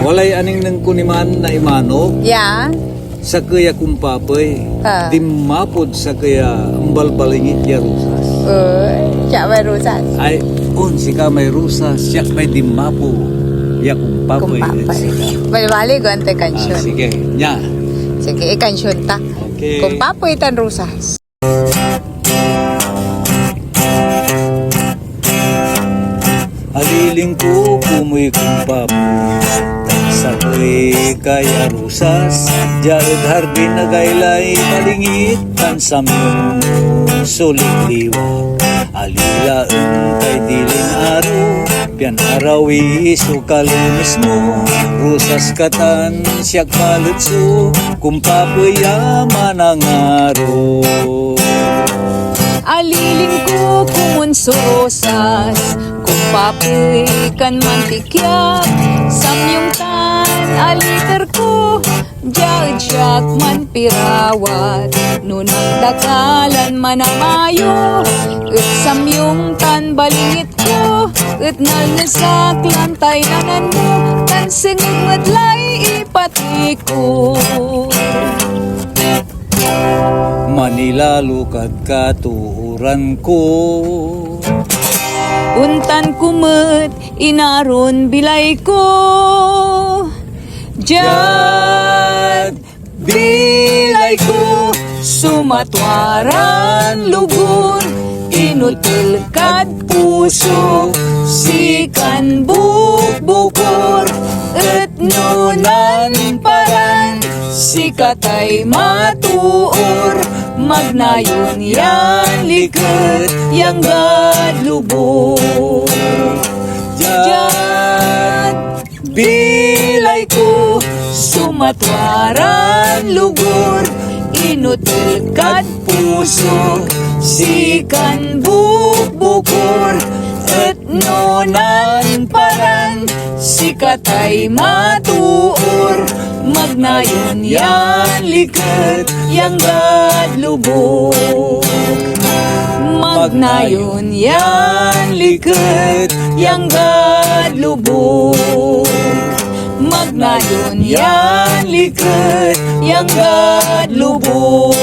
Walay aning nang kuniman na imanok. Yeah. Sa kaya kumpapay. Dimapod sa kaya ambalbalingit ya rusas. Siya may rusas. Ay, si ka may rusas, siya may dimapo. Ya kumpapay. Bali-bali ko ante kansyon. Sige, nya. Sige, ikansyon ta. Okay. Kumpapoy tan rusas. Aliling ko kumoy kumpapoy. Sakay kaya rusas, jalad hardin na gaylay malingit tan samyong sulit liwag. Alilaeng kay dilin araw, pian arawi iso kalunis mo. Rusas katan siyak malutso, kumpapaya manangaro. Aliling ko kumunso rosas, kumpapoy kan mantikyak. Samyong tan aliter ko, jajak man pirawat. Nunang dakalan manamayo, ut samyong tan balingit ko. Ut nalnasak lantay nanan mo, tan singig madlay ipati ko. Manila lukad katuuran ko. Untan kumut, inaron bilay ko. Jad, bilay ko, sumatwaran lugur. Inutil kad puso, sikan bukbukor. Et nunan paran, sikatay matuor. Magnayon yan liket, yang gadlubog. Jad, bilay ko, sumatwaran lugur. Inutil kad puso, sikan bukbukor. Et nunan paran, sikatay matuor. Magnayon yan liket, yang gadlubog. Magnayon yan liket, yang gadlubog. Magnayon yan liket, yang gadlubog.